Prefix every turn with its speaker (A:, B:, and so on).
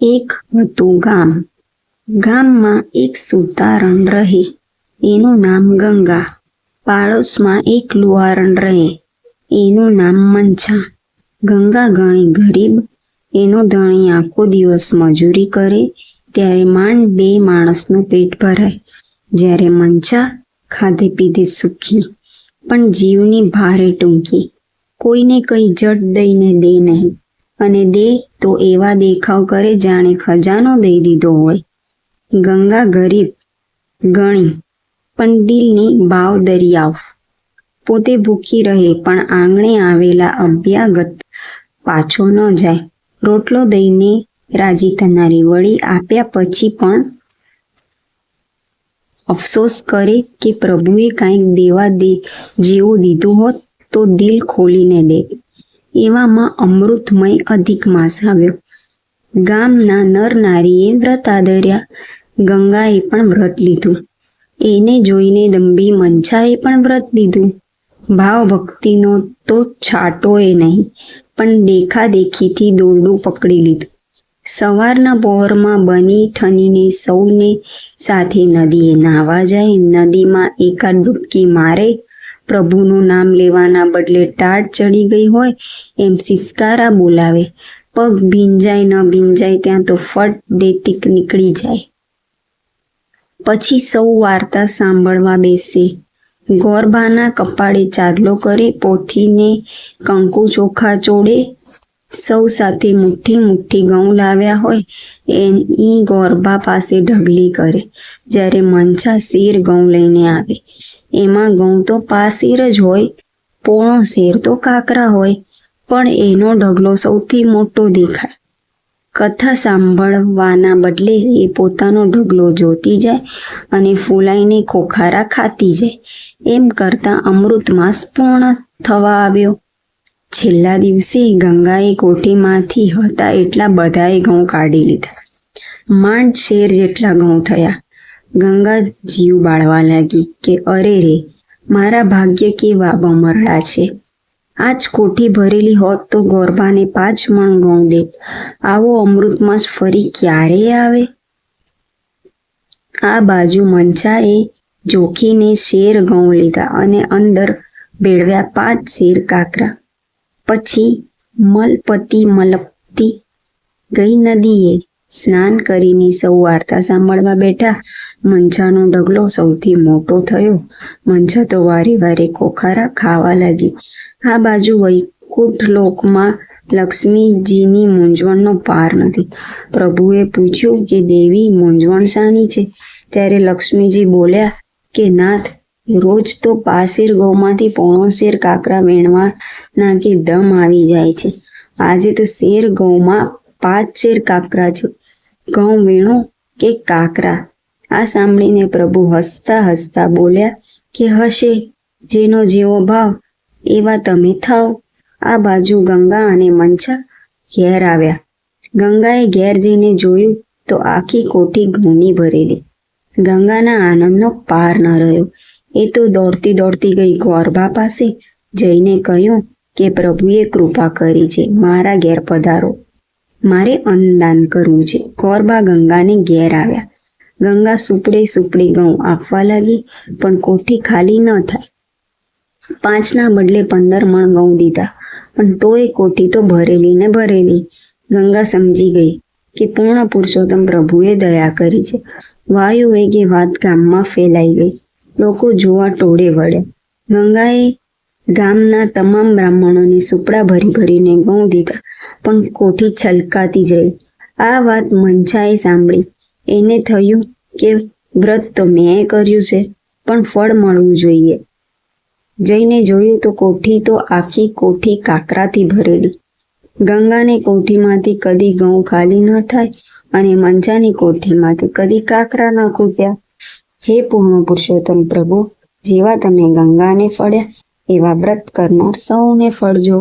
A: એક હતું ગામ. ગામમાં એક સુતારણ રહે, એનું નામ ગંગા. પાડોશમાં એક લુહારણ રહે, એનું નામ મંછા. ગંગા ઘણી ગરીબ, એનો ધણી આખો દિવસ મજૂરી કરે ત્યારે માંડ 2 માણસનું પેટ ભરાય. જ્યારે મંછા ખાધે પીધે સુખી, પણ જીવની ભારે ટૂંકી. કોઈને કંઈ જટ દઈને દે નહીં, અને દે તો એવા દેખાવ કરે જાણે ખજાનો દઈ દીધો હોય. ગંગા ગરીબ ગણી, પણ દિલની ભાવ દરિયાવ. પોતે ભૂખી રહે પણ આંગણે આવેલા અભ્યાગત પાછો ન જાય. રોટલો દઈને રાજી થનારી વળી આપ્યા પછી પણ અફસોસ કરે કે પ્રભુએ કાંઈક દેવા જેવું દીધું હોત તો દિલ ખોલીને દે. એવામાં અમૃતમય અધિક માસ આવ્યો. ગામના નર નારીએ વ્રત આદર્યા. ગંગાએ પણ વ્રત લીધું. એને જોઈને દંભી મંછાએ પણ વ્રત લીધું. ભાવ ભક્તિનો તો છાંટોય નહીં, પણ દેખાદેખીથી દોરડું પકડી લીધું. સવારના પહોરમાં બની ઠનીને સૌને સાથે નદીએ નાહવા જાય. નદીમાં એકાદ ડૂબકી મારે. પ્રભુનું નામ લેવાના બદલે ટાળ ચડી ગઈ હોય એમ સિસકારા બોલાવે. પગ ભીંજાય ન ભીંજાય ત્યાં તો ફટ દેતીક નીકળી જાય. પછી સૌ વાર્તા સાંભળવા બેસે. ગોરબાના કપાળે ચાદલો કરે, પોથીને કંકુ ચોખા ચોડે. સૌ સાથે મુઠ્ઠી મુઠ્ઠી ઘઉં લાવ્યા હોય એની ગોરબા પાસે ઢગલી કરે. જ્યારે મંછા શેર ઘઉં લઈને આવે. એમાં ઘઉં તો પાસેર જ હોય, પોણો શેર તો કાકરા હોય, પણ એનો ઢગલો સૌથી મોટો દેખાય. કથા સાંભળવાના બદલે એ પોતાનો ઢગલો જોતી જાય અને ફૂલાઈને ખોખારા ખાતી જાય. એમ કરતાં અમૃત માસ પૂર્ણ થવા આવ્યો. છેલ્લા દિવસે ગંગાએ કોઠીમાંથી હતા એટલા બધાએ ઘઉં કાઢી લીધા. માંડ શેર જેટલા ઘઉં થયા. ગંગા જીવ બાળવા લાગી કે અરે રે, મારા ભાગ્ય કેવા બમરડા છે. આજ કોઠી ભરેલી હોત તો ગોરબાને 5 મણ ઘઉં દેત. આવો અમૃતમાસ ફરી ક્યારે આવે? આ બાજુ મંછાએ જોખીને શેર ઘઉં લીધા અને અંદર ભેળવ્યા 5 શેર કાકરા. પછી મલપતી ગઈ નદીએ. સ્નાન કરીને સૌ વાર્તા સાંભળવા બેઠા. મંછાનો ઢગલો સૌથી મોટો થયો. મંછા તો વારે વારે ખોખારા ખાવા લાગી. આ બાજુ વૈકુંઠ લોકમાં લક્ષ્મીજીની મૂંઝવણનો પાર નથી. પ્રભુએ પૂછ્યું કે દેવી મૂંઝવણ શાની છે? ત્યારે લક્ષ્મીજી બોલ્યા કે નાથ, રોજ તો પાસેર ગૌમાંથી પોણો શેર કાકરા વેણવાના કે દમ આવી જાય છે. આજે તો શેર ગૌમાં 5 શેર કાકરા છે. ઘઉં વેણો કે કાકરા? આ સાંભળીને પ્રભુ હસતા હસતા બોલ્યા કે હશે જેનો જેવો ભાવ એવા તમે થાવ. આ બાજુ ગંગા અને મંછા ઘેર આવ્યા. ગંગાએ ઘેર જઈને જોયું તો આખી કોઠી ઘઉંની ભરેલી. ગંગાના આનંદનો પાર ન રહ્યો. એ તો દોડતી દોડતી ગઈ ગોરબા પાસે. જઈને કહ્યું કે પ્રભુએ કૃપા કરી છે, મારા ઘેર પધારો, મારે અન્નદાન કરવું છે. ગોરબા ગંગાને ઘેર આવ્યા. ગંગા સુપડે ઘઉં આપવા લાગી, પણ કોઠી ખાલી ન થાય. 5ના બદલે 15 મણ ઘઉં દીધા, પણ તોય કોઠી તો ભરેલી ને ભરેલી. ગંગા સમજી ગઈ કે પૂર્ણ પુરુષોત્તમ પ્રભુએ દયા કરી છે. વાયુ વેગે વાત ગામમાં ફેલાઈ ગઈ. લોકો જોવા ટોળે વળ્યા. ગંગાએ ગામના તમામ બ્રાહ્મણોને સુપડા ભરીને ઘઉં દીધા, પણ કોઠી છલકાતી જ રહી. આ વાત મંછાએ સાંભળી. એને થયું કે વ્રત તો મેં કર્યું છે, પણ ફળ મળવું જોઈએ. જઈને જોયું તો કોઠી તો આખી કોઠી કાકરાથી ભરેલી. ગંગાને કોઠીમાંથી કદી ઘઉં ખાલી ન થાય અને મંછાની કોઠીમાંથી કદી કાકરા ન ખૂટ્યા. હે પૂર્ણ પુરુષોત્તમ પ્રભુ, જેવા તમે ગંગાને ફળ્યા એવા વ્રત કરનાર સૌને ફળજો.